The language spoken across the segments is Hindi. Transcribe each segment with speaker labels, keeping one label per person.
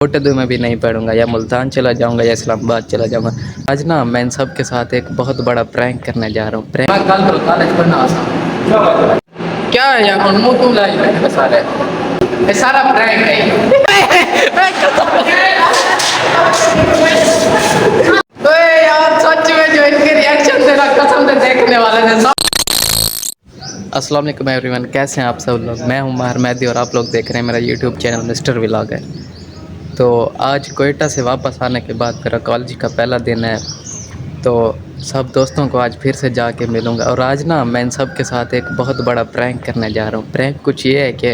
Speaker 1: कोटद्दू में भी नहीं पढ़ूंगा, या मुल्तान चला जाऊंगा या इस्लामाबाद चला जाऊंगा। आज ना मैं इन सब के साथ एक बहुत बड़ा प्रैंक करने जा रहा हूँ। प्रैंक कल कॉलेज पढ़ना आसान क्या है यार, मुंह क्यों लाई बैठे सारे, ये सारा प्रैंक है। ओए यार सच में जो इनके रिएक्शन से ना कसम से देखने वाले ने सब। अस्सलाम वालेकुम एवरीवन, कैसे हैं आप सब लोग। मैं हूं माहिर मेहदी और आप लोग देख रहे हैं मेरा यूट्यूब चैनल मिस्टर व्लॉगर। तो आज कोयटा से वापस आने के बाद मेरा कॉलेज का पहला दिन है, तो सब दोस्तों को आज फिर से जाके मिलूँगा। और आज ना मैं इन सब के साथ एक बहुत बड़ा प्रैंक करने जा रहा हूँ। प्रैंक कुछ ये है कि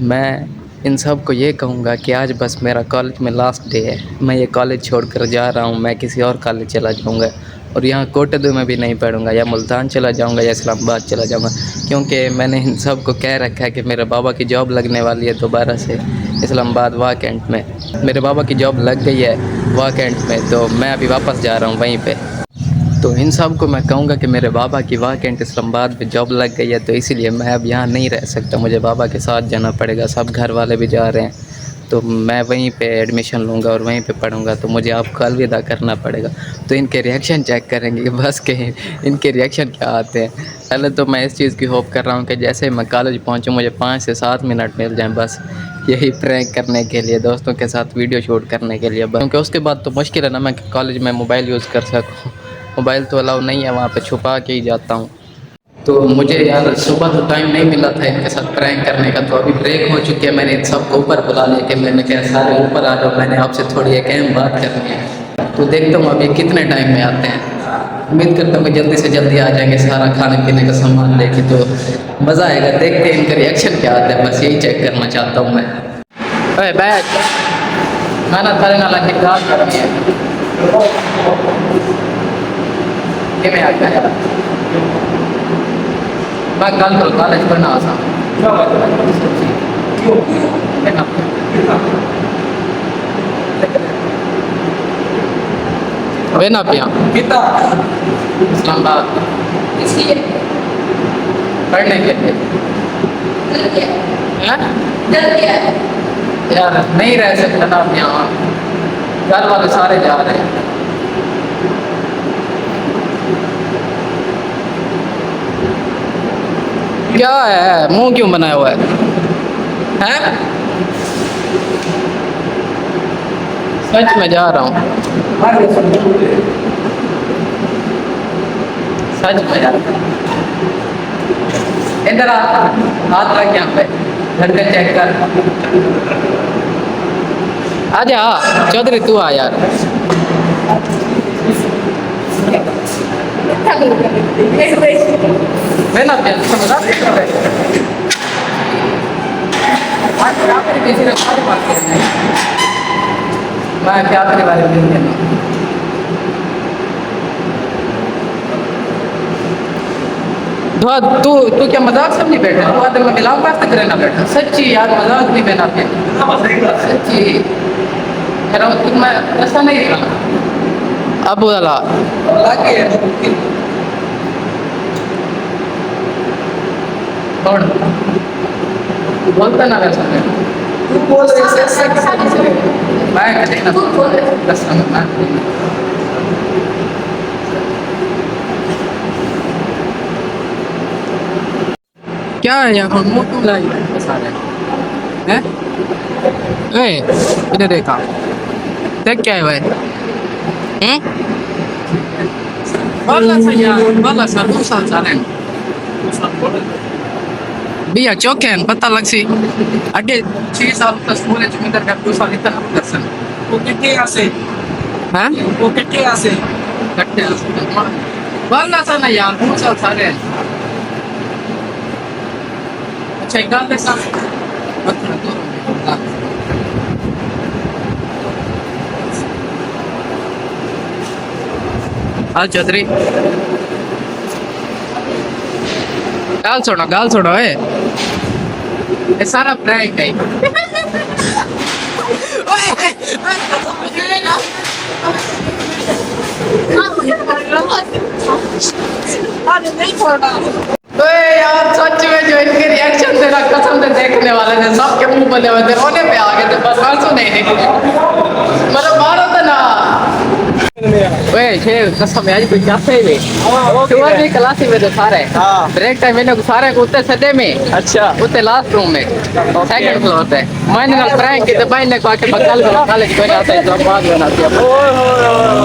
Speaker 1: मैं इन सब को ये कहूँगा कि आज बस मेरा कॉलेज में लास्ट डे है, मैं ये कॉलेज छोड़कर जा रहा हूँ, मैं किसी और कॉलेज चला जाऊँगा और यहाँ कोटद्दू में भी नहीं पढ़ूँगा, या मुल्तान चला जाऊँगा या इस्लामाबाद चला जाऊँगा। क्योंकि मैंने इन सब को कह रखा है कि मेरे बाबा की जॉब लगने वाली है दोबारा से इस्लामाबाद वाह कैंट में। मेरे बाबा की जॉब लग गई है वाह कैंट में, तो मैं अभी वापस जा रहा हूँ वहीं पे। तो इन सब को मैं कहूँगा कि मेरे बाबा की वाह कैंट इस्लामाबाद में जॉब लग गई है, तो इसीलिए मैं अब यहाँ नहीं रह सकता, मुझे बाबा के साथ जाना पड़ेगा। सब घर वाले भी जा रहे हैं, तो मैं वहीं पे एडमिशन लूँगा और वहीं पे पढ़ूँगा, तो मुझे आपको अलविदा करना पड़ेगा। तो इनके रिएक्शन चेक करेंगे कि बस के इनके रिएक्शन क्या आते हैं। पहले तो मैं इस चीज़ की होप कर रहा हूँ कि जैसे मैं कॉलेज पहुँचूँ मुझे 5 से 7 मिनट मिल जाएँ, बस यही प्रैंक करने के लिए, दोस्तों के साथ वीडियो शूट करने के लिए। क्योंकि उसके बाद तो मुश्किल है ना मैं कॉलेज में मोबाइल यूज़ कर सकूँ, मोबाइल तो अलाउ नहीं है, वहाँ पे छुपा के ही जाता हूँ। तो मुझे यार सुबह तो टाइम नहीं मिला था इनके साथ प्रैंक करने का, तो अभी ब्रेक हो चुकी है, मैंने इन सबको ऊपर बुला लिया कि मैंने कहा सारे ऊपर आ जाओ, मैंने आपसे थोड़ी एक अहम बात करनी है। तो देखता हूँ अभी कितने टाइम में आते हैं, उम्मीद करता हूँ कि जल्दी से जल्दी आ जाएंगे सारा खाने पीने का सामान लेके, तो मज़ा आएगा। देखते हैं इनका रिएक्शन क्या आता है, बस यही चेक करना चाहता हूँ मैं। अरे बैठ खाना थारे नाला की गाल करनी है कि मैं आता है मैं कल कॉलेज पढ़ना आसान वे ना पिया इस्लामाबाद पढ़ने के लिए यार नहीं रह सकता ना आप यहाँ, घर वाले सारे जा रहे हैं। क्या है मुंह क्यों बनाया हुआ है, हैं? सच में जा रहा हूँ, सच में जा रहा हूँ। इधर आ, हाथ रख यहाँ पे, धड़कन चेक कर। आजा चौधरी तू आ यार। मैं ना समझा मैं क्या करने वाले तू तू क्या मजाक सब नहीं बैठा, तू आदमी मिलाओ पास तक रहना बैठा। सच्ची यार मजाक नहीं बना पे, सच्ची तुम मैं ऐसा नहीं रहा। अब बोला कौन बोलता ना वैसा तू बोल मैं क्या है यहाँ मुंह क्यों लाई सारे हैं? इधर देखा देख क्या है भाई, बोला सा 2 साल सारे भैया चौके हैं पता लग सी अगे 6 साल प्लस पूरे जमींदार का 2 साल इतना दर्शन वो कितने आसे हैं, वो कितने आसे कट्टे बोलना सा ना यार 2 साल सारे। अच्छा एक गाल देखा हाल चौधरी गाल छोड़ो ये सारा प्रैंक है। यार सच में में जो इनके रिएक्शन थे ना, कसम से देखने वाले थे सबके मुंह बने हुए थे, रोने पे आ गए थे, बस आंसू नहीं निकले। मतलब मारो था ना। ओए शेर कसम आज कोई क्या है वे टूर में क्लासी में तो सारे ब्रेक टाइम में सारे उतने सदे में अच्छा उतने लास्ट रूम में सेकंड फ्लोर पे मैंने ना प्रैंक की तो भाई ने कहा कि बकल में कॉलेज कोई आता है तो बाद में आती है।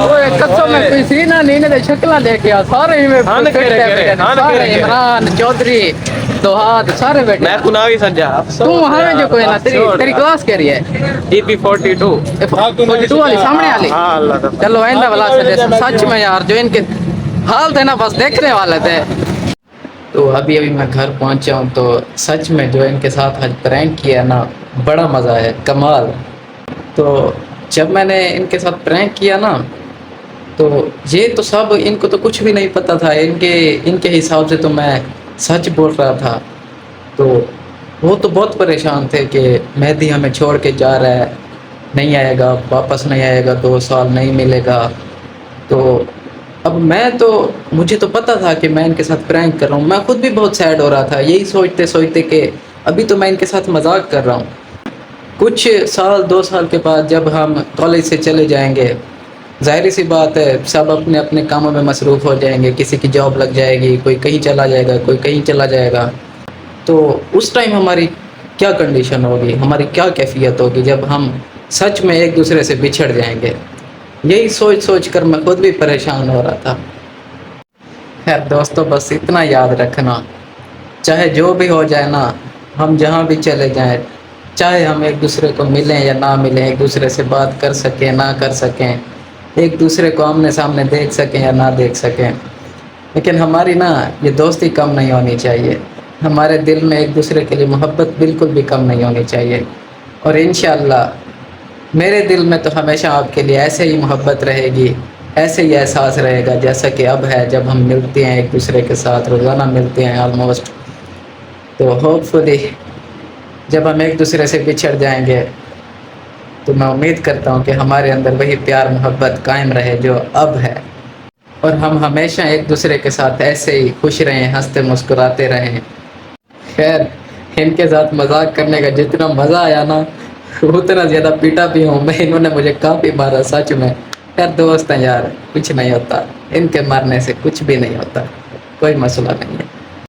Speaker 1: ओए कसम में कोई सीन नहीं ने शक्ल देख के सारे में सारे इमरान चौधरी दोहाद सारे बैठे
Speaker 2: मैं कुनावी सज्जा
Speaker 1: तू वहां में जो कोई ना तेरी क्लास कह रही है
Speaker 2: ईपी 42
Speaker 1: वाली सामने वाली।
Speaker 2: हाँ अल्लाह
Speaker 1: चलो आइंदा वाला सच में यार जो इनके हाल थे ना बस देखने वाले थे। तो अभी अभी मैं घर पहुंचा हूँ तो सच में जो इनके साथ आज प्रैंक किया ना बड़ा मज़ा है कमाल। तो जब मैंने इनके साथ प्रैंक किया ना तो ये तो सब इनको तो कुछ भी नहीं पता था, इनके हिसाब से तो मैं सच बोल रहा था। तो वो तो बहुत परेशान थे कि मेहदी हमें छोड़ के जा रहा है, नहीं आएगा, वापस नहीं आएगा, 2 साल नहीं मिलेगा। तो अब मुझे तो पता था कि मैं इनके साथ प्रैंक कर रहा हूँ, मैं खुद भी बहुत सैड हो रहा था यही सोचते सोचते कि अभी तो मैं इनके साथ मजाक कर रहा हूँ। कुछ साल 2 साल के बाद जब हम कॉलेज से चले जाएंगे, जाहिर सी बात है सब अपने अपने कामों में मसरूफ़ हो जाएंगे, किसी की जॉब लग जाएगी, कोई कहीं चला जाएगा, कोई कहीं चला जाएगा। तो उस टाइम हमारी क्या कंडीशन होगी, हमारी क्या कैफियत होगी जब हम सच में एक दूसरे से बिछड़ जाएंगे। यही सोच सोच कर मैं खुद भी परेशान हो रहा था। खैर दोस्तों बस इतना याद रखना, चाहे जो भी हो जाए ना, हम जहाँ भी चले जाएं, चाहे हम एक दूसरे को मिलें या ना मिलें, एक दूसरे से बात कर सकें ना कर सकें, एक दूसरे को आमने सामने देख सकें या ना देख सकें, लेकिन हमारी ना ये दोस्ती कम नहीं होनी चाहिए। हमारे दिल में एक दूसरे के लिए मोहब्बत बिल्कुल भी कम नहीं होनी चाहिए। और इंशाअल्लाह मेरे दिल में तो हमेशा आपके लिए ऐसे ही मोहब्बत रहेगी, ऐसे ही एहसास रहेगा जैसा कि अब है जब हम मिलते हैं एक दूसरे के साथ, रोज़ाना मिलते हैं ऑलमोस्ट। तो होपफुली जब हम एक दूसरे से बिछड़ जाएंगे तो मैं उम्मीद करता हूँ कि हमारे अंदर वही प्यार मोहब्बत कायम रहे जो अब है, और हम हमेशा एक दूसरे के साथ ऐसे ही खुश रहें, हंसते मुस्कुराते रहें। खैर इनके साथ मजाक करने का जितना मज़ा आया ना उतना ज़्यादा पीटा भी हूँ मैं, इन्होंने मुझे काफ़ी मारा सच में। खैर दोस्त हैं यार, कुछ नहीं होता, इनके मारने से कुछ भी नहीं होता, कोई मसला नहीं है।